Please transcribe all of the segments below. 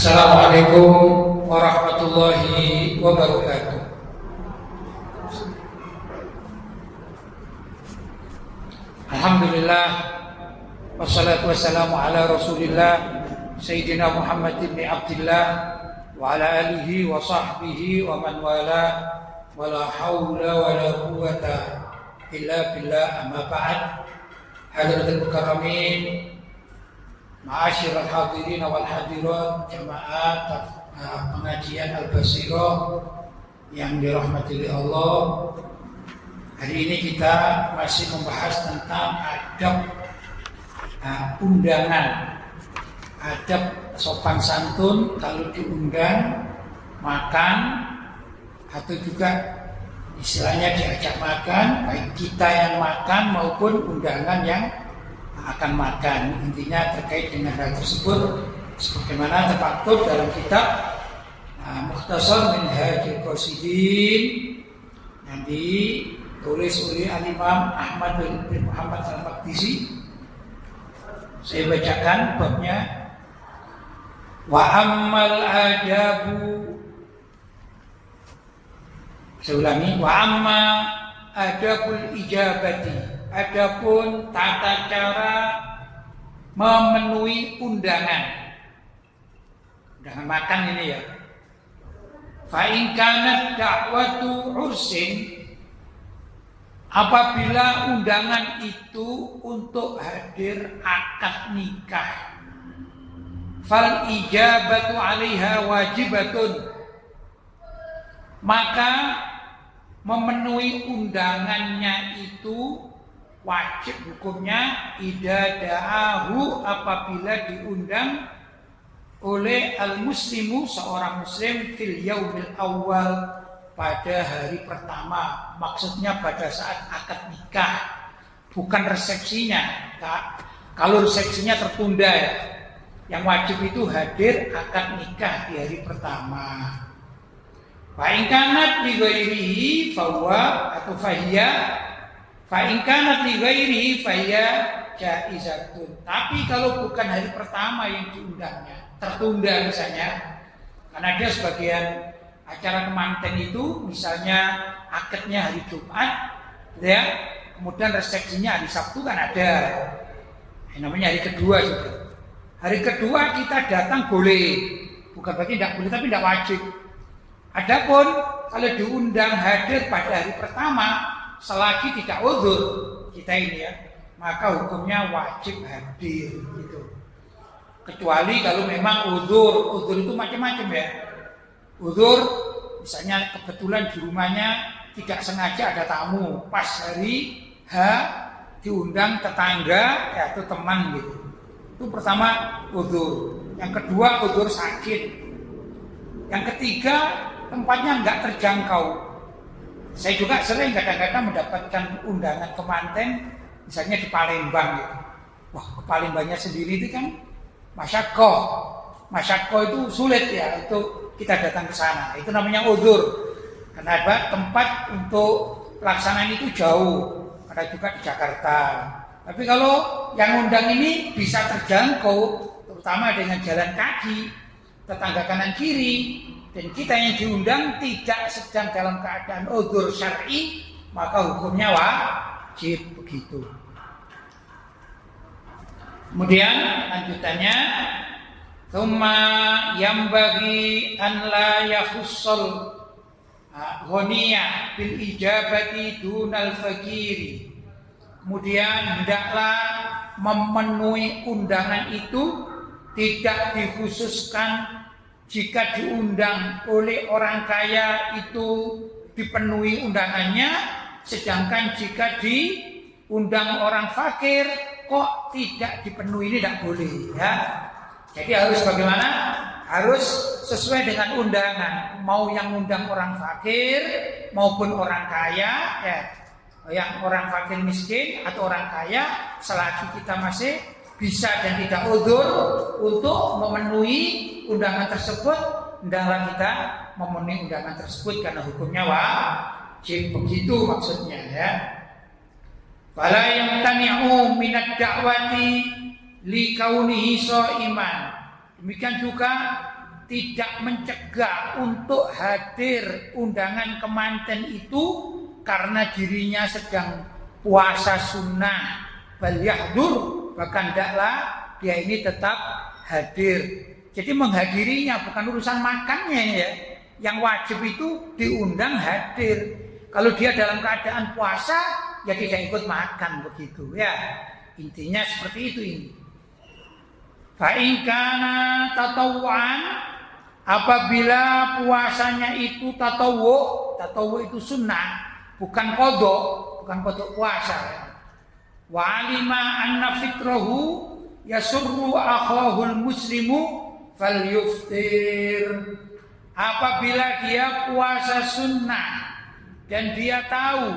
Assalamualaikum warahmatullahi wabarakatuh. Alhamdulillah, wassalatu wassalamu ala rasulillah Sayyidina Muhammad ibn Abdillah wa ala alihi wa sahbihi wa man wala wa la hawla wa la quwwata illa billah, amma ba'd. Hadratul mukarramin, ma'asyiral hadirin wal hadirat, jamaah pengajian Al-Basirah yang dirahmati Allah. Hari ini kita masih membahas tentang adab undangan, adab sopan santun kalau diundang makan atau juga istilahnya diajak makan, baik kita yang makan maupun undangan yang akan makan. Intinya terkait dengan hal tersebut sebagaimana terpaktub dalam kitab Mukhtasar Minhajul Qasidin yang ditulis oleh Al-Imam Ahmad bin Muhammad Al-Maqdisi. Saya bacakan babnya. Wa ammal adabu, saya ulangi, wa amma adabul ijabati, adapun tata cara memenuhi undangan makan ini ya. Fa in kanat da'watu ursin, apabila undangan itu untuk hadir akad nikah, fal ijabatu 'alaiha wajibatun, maka memenuhi undangannya itu wajib hukumnya. Idza da'ahu, apabila diundang oleh al-muslimu, seorang muslim, fil yaumil awal, pada hari pertama. Maksudnya pada saat akad nikah, bukan resepsinya. Kalau resepsinya tertunda ya, yang wajib itu hadir akad nikah di hari pertama. Fa in kanat li ghairihi fahuwa atau fahiya, fa in kanat li ghairihi fahiya jaizatun. Tapi kalau bukan hari pertama yang diundangnya, tertunda misalnya, karena ada sebagian acara kemanten itu misalnya akadnya hari Jumat ya, kemudian resepsinya hari Sabtu, kan ada yang namanya hari kedua juga. Hari kedua kita datang boleh, bukan berarti tidak boleh, tapi tidak wajib. Adapun kalau diundang hadir pada hari pertama, selagi tidak uzur kita ini ya, maka hukumnya wajib hadir gitu. Kecuali kalau memang uzur itu macam-macam ya. Uzur misalnya kebetulan di rumahnya tidak sengaja ada tamu, pas hari H diundang tetangga ya, atau teman gitu. Itu pertama uzur. Yang kedua uzur sakit. Yang ketiga tempatnya enggak terjangkau. Saya juga sering kadang-kadang mendapatkan undangan kemanten misalnya di Palembang gitu. Wah, ke Palembangnya sendiri itu kan masyakoh itu sulit ya untuk kita datang ke sana. Itu namanya uzur. Kenapa? Tempat untuk pelaksanaan itu jauh. Ada juga di Jakarta. Tapi kalau yang undang ini bisa terjangkau, terutama dengan jalan kaki, tetangga kanan kiri, dan kita yang diundang tidak sedang dalam keadaan uzur syar'i, maka hukumnya wajib begitu. Kemudian lanjutannya, tsumma yambaghi an la yakhussal ghaniya bil ijabati dunal fakiri. Kemudian hendaklah memenuhi undangan itu tidak dikhususkan. Jika diundang oleh orang kaya itu dipenuhi undangannya, sedangkan jika diundang orang fakir kok tidak dipenuhi, ini tidak boleh ya. Jadi harus bagaimana? Harus sesuai dengan undangan. Mau yang undang orang fakir maupun orang kaya ya. Yang orang fakir miskin atau orang kaya, selagi kita masih bisa dan tidak uzur untuk memenuhi undangan tersebut, hendaklah kita memenuhi undangan tersebut karena hukumnya wajib begitu maksudnya ya. Fala yamtani'u minad da'wati li kaunihi sha'iman. Demikian juga tidak mencegah untuk hadir undangan kemanten itu karena dirinya sedang puasa sunnah, bal yahdur, bahkan tidaklah dia ini tetap hadir. Jadi menghadirinya bukan urusan makannya ini ya. Yang wajib itu diundang hadir. Kalau dia dalam keadaan puasa ya tidak ikut makan begitu ya. Intinya seperti itu ini. Fa in kana tatawwan, apabila puasanya itu tatawwu itu sunnah, bukan kodok puasa ya. Wa alima anna fitrahu yasurru akhahul muslimu falyuftir. Apabila dia puasa sunnah dan dia tahu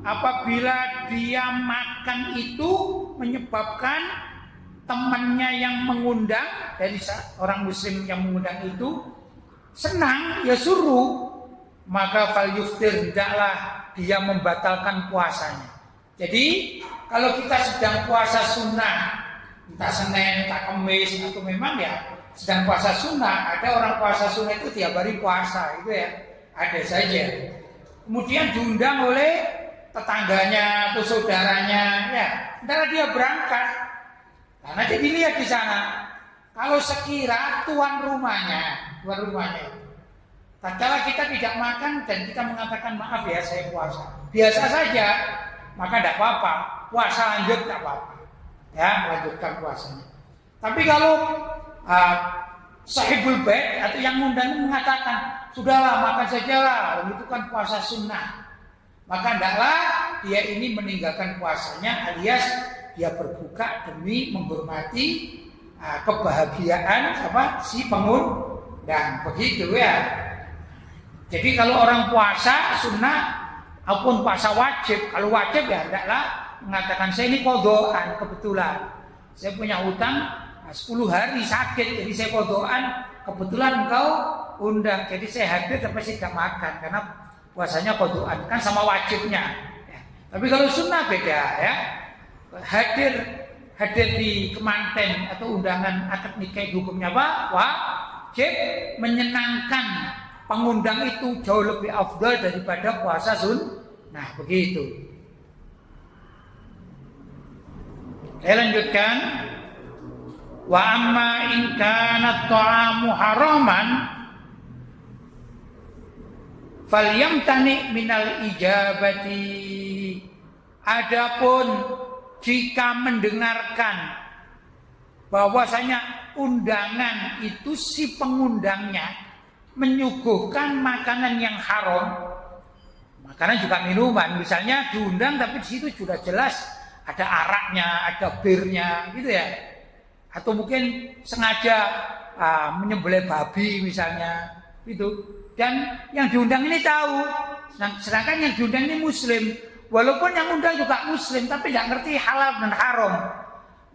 apabila dia makan itu menyebabkan temannya yang mengundang dari orang muslim yang mengundang itu senang, ya suruh, maka falyuftir, hendaklah dia membatalkan puasanya. Jadi kalau kita sedang puasa sunnah, entah Senin, entah Kamis, atau memang ya sedang puasa sunnah, ada orang puasa sunnah itu tiap hari puasa, itu ya ada saja. Kemudian diundang oleh tetangganya atau saudaranya, ya, ntar dia berangkat. Nah, nanti dilihat di sana. Kalau sekira tuan rumahnya, tatkala kita tidak makan dan kita mengatakan maaf ya saya puasa, biasa saja, maka tidak apa-apa, puasa lanjut tidak apa-apa, ya lanjutkan puasanya. Tapi kalau sahibul bait atau yang ngundang mengatakan sudahlah makan sajalah, itu kan puasa sunnah, maka hendaklah dia ini meninggalkan puasanya alias dia berbuka demi menghormati kebahagiaan si pengundang, begitu ya. Jadi kalau orang puasa sunnah maupun puasa wajib, kalau wajib ya hendaklah mengatakan saya ini qadhaan, kebetulan saya punya hutang 10 hari sakit, jadi saya qadhaan, kebetulan engkau undang, jadi saya hadir tapi saya tidak makan karena puasanya qadhaan, kan sama wajibnya ya. Tapi kalau sunnah beda ya, hadir di kemanten atau undangan akad nikah hukumnya apa? Wajib, menyenangkan pengundang itu jauh lebih afdal daripada puasa sunnah, begitu. Saya lanjutkan. Wa amma in kana ta'amu haraman falyamtani minal ijabati. Adapun jika mendengarkan bahwasanya undangan itu si pengundangnya menyuguhkan makanan yang haram, makanan juga minuman, misalnya diundang tapi di situ sudah jelas ada araknya, ada birnya, gitu ya. Atau mungkin sengaja menyembelih babi misalnya, itu. Dan yang diundang ini tahu, sedangkan yang diundang ini muslim. Walaupun yang undang juga muslim, tapi tidak ngerti halal dan haram,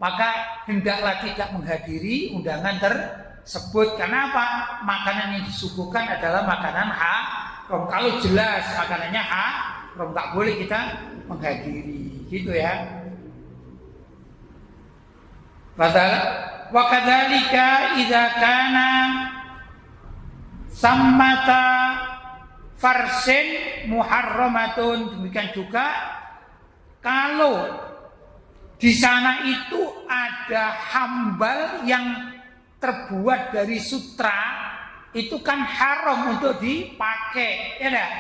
maka hendaklah tidak menghadiri undangan tersebut. Karena apa? Makanan yang disuguhkan adalah makanan haram. Kalau jelas makanannya haram, nggak boleh kita menghadiri, gitu ya. Wa kadzalika idza kana sammata farsin muharramatun, demikian juga kalau di sana itu ada hambal yang terbuat dari sutra, itu kan haram untuk dipakai, ya dah.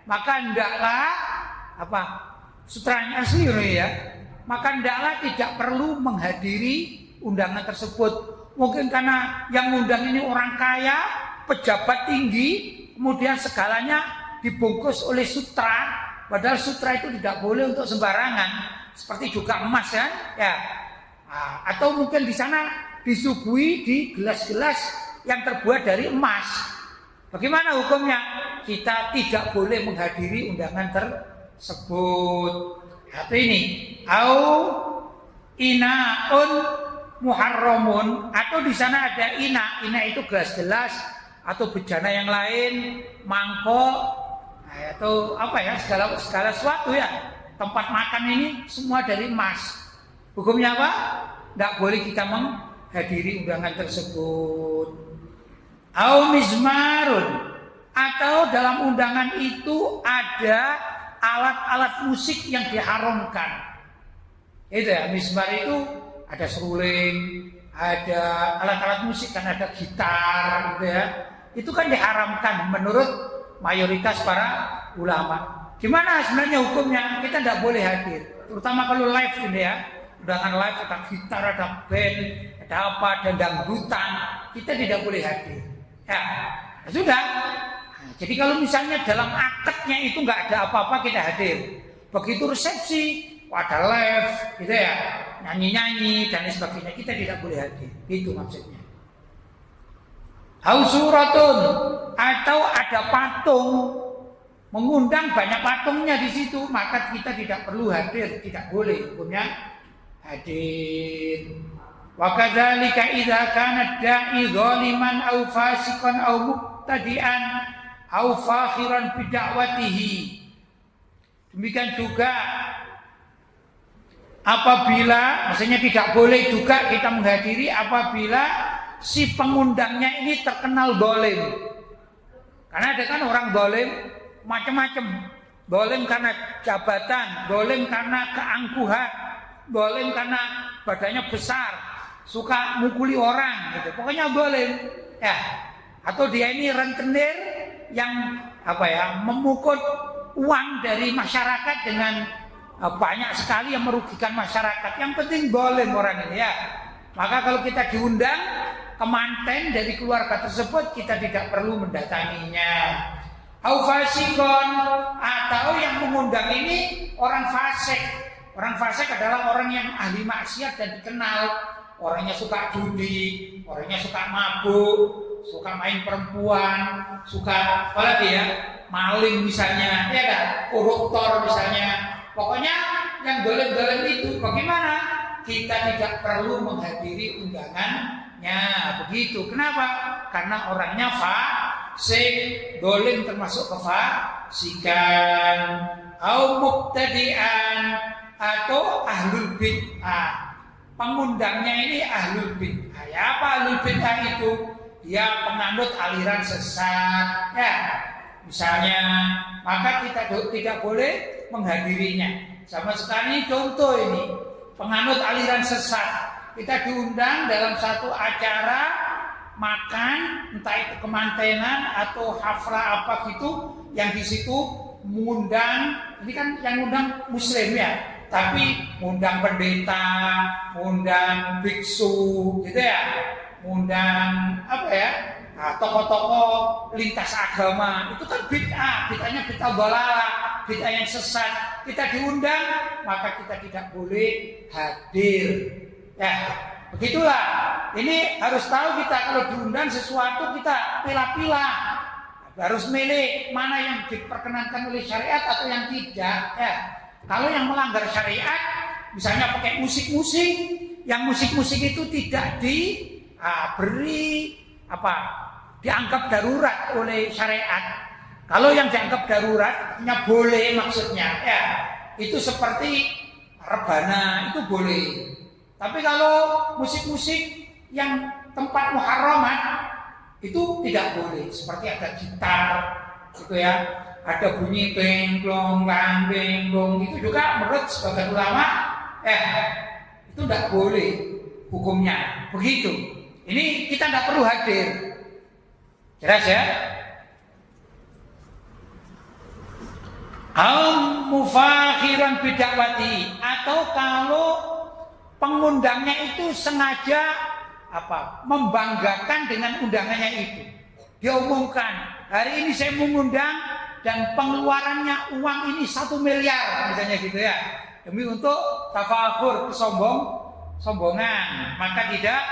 Maka hendaklah sutranya asli ya. Maka hendaklah tidak perlu menghadiri undangan tersebut. Mungkin karena yang undang ini orang kaya, pejabat tinggi, kemudian segalanya dibungkus oleh sutra, padahal sutra itu tidak boleh untuk sembarangan. Seperti juga emas kan? Ya. Atau mungkin di sana disuguhi di gelas-gelas yang terbuat dari emas. Bagaimana hukumnya? Kita tidak boleh menghadiri undangan tersebut. Atau ini, au inaun muharramun, atau di sana ada ina itu gelas-gelas atau bejana yang lain, mangkok, atau segala sesuatu ya. Tempat makan ini semua dari emas. Hukumnya apa? Tidak boleh kita menghadiri undangan tersebut. Au mizmarun, atau dalam undangan itu ada alat-alat musik yang diharamkan. Itu ya, mizmar itu ada seruling, ada alat-alat musik, kan ada gitar gitu ya. Itu kan diharamkan menurut mayoritas para ulama. Gimana sebenarnya hukumnya? Kita tidak boleh hadir, terutama kalau live ini ya. Undangan live ada gitar, ada band, ada apa, ada dangdutan, kita tidak boleh hadir. Ya, sudah. Nah, jadi kalau misalnya dalam akadnya itu nggak ada apa-apa, kita hadir. Begitu resepsi, ada live, gitu ya, nyanyi-nyanyi dan lain sebagainya, kita tidak boleh hadir. Itu maksudnya. Hausuratun, atau ada patung, mengundang banyak patungnya di situ, maka kita tidak perlu hadir, tidak boleh hukumnya hadir. Wa kadzalika idza kana da'i zaliman aw fasiqan aw mubtadi'an aw fakhiran bi da'watihi. Demikian juga apabila, maksudnya tidak boleh juga kita menghadiri apabila si pengundangnya ini terkenal dolim. Karena ada kan orang dolim macam-macam. Dolim karena jabatan, dolim karena keangkuhan, dolim karena badannya besar, suka mukuli orang, gitu. Pokoknya dolim, ya. Atau dia ini rentenir yang memukul uang dari masyarakat dengan banyak sekali yang merugikan masyarakat. Yang penting dolim orang ini ya. Maka kalau kita diundang ke manten dari keluarga tersebut, kita tidak perlu mendatanginya. Au fasikon, atau yang mengundang ini orang fasik. Orang fasik adalah orang yang ahli maksiat dan dikenal. Orangnya suka judi, orangnya suka mabuk, suka main perempuan, suka apalagi ya, maling misalnya, ya kan, koruptor misalnya. Pokoknya yang dolim-dolim itu bagaimana? Kita tidak perlu menghadiri undangannya, begitu. Kenapa? Karena orangnya fasik, dolim termasuk kefasikan. Au mubtadi'an, atau ahlul bid'ah. Pengundangnya ini ahlul bid'ah. Ya, apa ahlul bid'ah itu? Dia penganut aliran sesat, ya. Misalnya, maka kita tidak boleh menghadirinya. Sama sekali contoh ini, penganut aliran sesat. Kita diundang dalam satu acara makan, entah itu kemantenan atau haflah apa gitu, yang di situ mengundang, ini kan yang undang muslim ya, tapi mengundang pendeta, mengundang biksu, gitu ya, mengundang tokoh-tokoh lintas agama, itu kan bid'ah, bid'ahnya bid'ah dalalah, bid'ah yang sesat. Kita diundang, maka kita tidak boleh hadir. Ya, begitulah. Ini harus tahu kita kalau diundang sesuatu kita pilah-pilah. Harus milih mana yang diperkenankan oleh syariat atau yang tidak. Ya. Kalau yang melanggar syariat, misalnya pakai musik-musik, yang musik-musik itu tidak dianggap darurat oleh syariat. Kalau yang dianggap darurat, boleh maksudnya, ya itu seperti rebana itu boleh. Tapi kalau musik-musik yang tempat muharramat itu tidak boleh. Seperti ada gitar, gitu ya, ada bunyi bengklong, bengklong, itu juga menurut sebagian ulama, itu tidak boleh hukumnya. Begitu. Ini kita tidak perlu hadir. Jelas ya? Mufakhiran bidakwati, atau kalau pengundangnya itu sengaja membanggakan dengan undangannya itu. Dia umumkan, hari ini saya mengundang dan pengeluarannya uang ini 1 miliar misalnya gitu ya. Demi untuk tafakhur, sombongan, maka tidak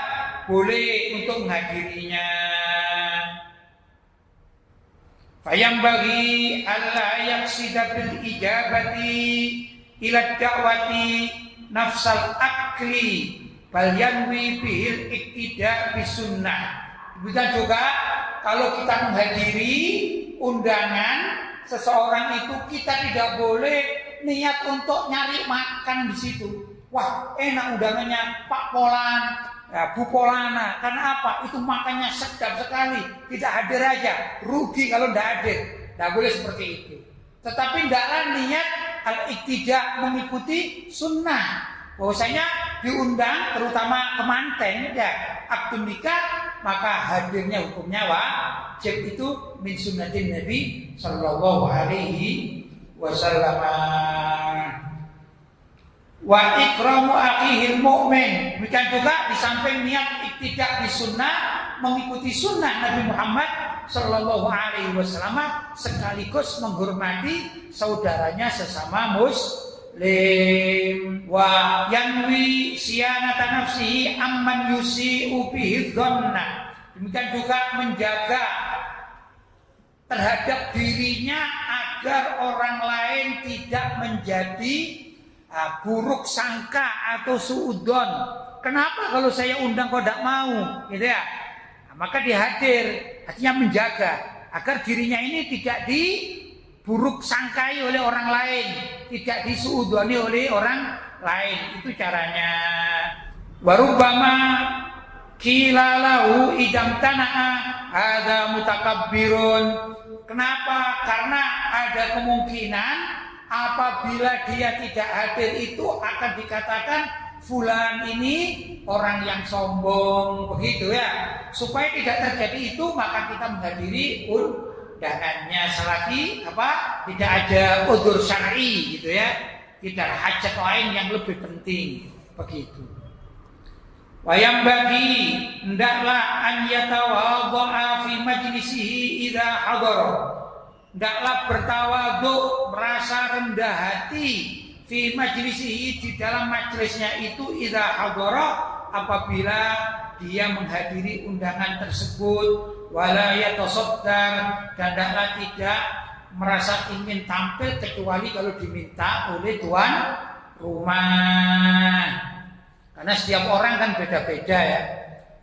boleh untuk menghadirinya. Fayam bagi alla yaksida bil ijabati ila da'wati nafsal akli bal yanwi bihil iktida bisunnah. Demikian juga kalau kita menghadiri undangan seseorang itu, kita tidak boleh niat untuk nyari makan di situ. Wah, enak undangannya Pak Polan, ya, Bu Polana. Karena apa? Itu makannya sedap sekali. Tidak hadir aja, rugi kalau tidak hadir. Tidak boleh seperti itu. Tetapi tidaklah niat al-iktida mengikuti sunnah. Bahwasanya diundang terutama kemanten ya akad nikah, maka hadirnya hukumnya wajib. Itu min sunnatin Nabi sallallahu alaihi wasallam. Wa ikramu akhihil mu'min. Demikian juga di samping niat iktidak di sunnah, mengikuti sunnah Nabi Muhammad sallallahu alaihi wasallam, sekaligus menghormati saudaranya sesama muslim. Wa yanwi siyanata nafsihi amman yusi'u bihi dhanna. Demikian juga menjaga terhadap dirinya agar orang lain tidak menjadi buruk sangka atau suudon. Kenapa kalau saya undang kok tidak mau, gitu ya? Nah, maka dia hadir, artinya menjaga agar dirinya ini tidak diburuk sangkai oleh orang lain, tidak disuudoni oleh orang lain. Itu caranya. Warubbama kilalahu idam tana'a ada mutakabbirun. Kenapa? Karena ada kemungkinan apabila dia tidak hadir itu akan dikatakan fulan ini orang yang sombong, begitu ya. Supaya tidak terjadi itu, maka kita menghadiri undangannya selagi tidak ada udzur syar'i, gitu ya. Tidak ada hajat lain yang lebih penting, begitu. Wayang bagi hendaklah an yatawadha'a fi majlisihi idza hadara. Hendaklah bertawadhu, merasa rendah hati fi majlisihi, di dalam majlisnya itu idza hadara, apabila dia menghadiri undangan tersebut. Wala yatasaddar, dan hendaklah tidak merasa ingin tampil kecuali kalau diminta oleh tuan rumah. Karena setiap orang kan beda-beda ya.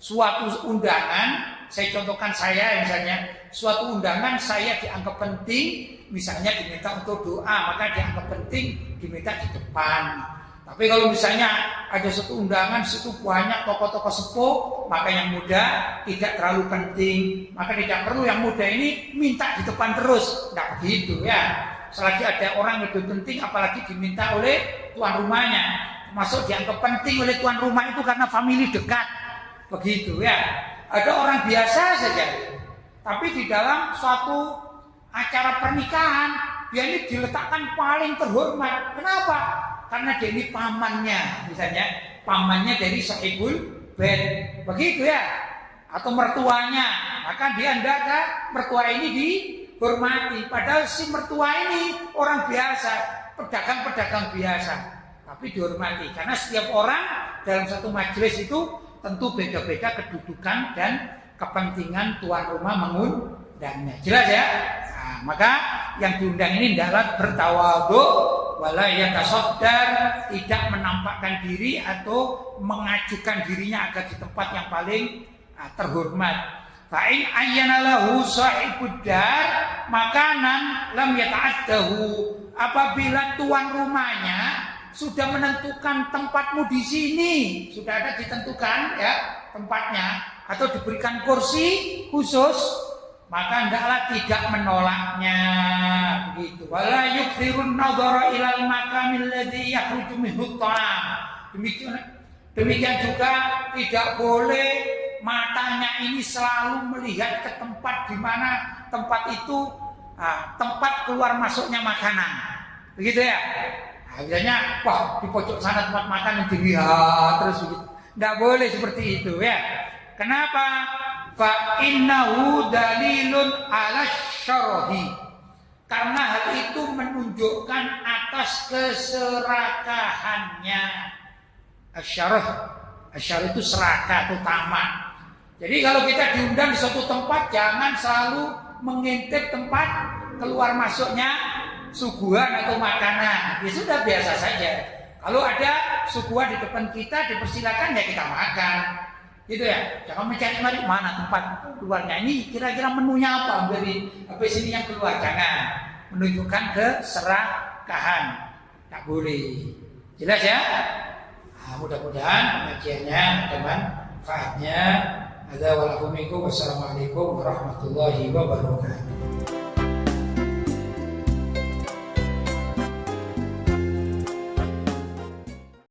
Suatu undangan, saya contohkan saya misalnya, suatu undangan saya dianggap penting, misalnya diminta untuk doa, maka dianggap penting diminta di depan. Tapi kalau misalnya ada suatu undangan, situ banyak tokoh-tokoh sepuh, maka yang muda tidak terlalu penting, maka tidak perlu yang muda ini minta di depan terus. Tidak begitu ya. Selagi ada orang yang lebih penting, apalagi diminta oleh tuan rumahnya. Masuk dianggap penting oleh tuan rumah itu karena famili dekat, begitu ya. Ada orang biasa saja, tapi di dalam suatu acara pernikahan dia ini diletakkan paling terhormat. Kenapa? Karena dia ini pamannya, misalnya pamannya dari sahibul bait, begitu ya. Atau mertuanya, maka dia hendaknya mertua ini dihormati. Padahal si mertua ini orang biasa, pedagang-pedagang biasa, tapi dihormati. Karena setiap orang dalam satu majelis itu tentu beda-beda kedudukan dan kepentingan tuan rumah mengundangnya. Jelas ya? Nah, maka yang diundang ini hendaklah bertawadhu, wala yatasaddar, tidak menampakkan diri atau mengajukan dirinya agar di tempat yang paling terhormat. Fa in ayyana lahu sahibud dar makanan lam yata'addahu. Apabila tuan rumahnya sudah menentukan tempatmu di sini, sudah ada ditentukan ya tempatnya, atau diberikan kursi khusus, maka hendaklah tidak menolaknya, begitu. Wala yukthirun nadhara ilal makamil ladzi yakhruju minhu ta'am. Demikian juga tidak boleh matanya ini selalu melihat ke tempat di mana tempat itu tempat keluar masuknya makanan, begitu ya. Akhirnya, wah di pojok sana tempat makan yang dilihat terus begitu. Tidak boleh seperti itu ya. Kenapa? Fa innahu dalilun ala syarhi. Karena hal itu menunjukkan atas keserakahannya. Asyarh itu serakah atau tamak. Jadi kalau kita diundang di suatu tempat, jangan selalu mengintip tempat keluar masuknya suguhan atau makanan. Ya sudah, biasa saja. Kalau ada suguhan di depan kita, dipersilakan ya kita makan, gitu ya. Jangan mencari-cari mana tempat keluarnya. Ini kira-kira menunya apa dari habis ini yang keluar. Jangan menunjukkan keserakahan. Tak boleh. Jelas ya? mudah-mudahan pengajiannya ada manfaatnya. Wassalamualaikum warahmatullahi wabarakatuh.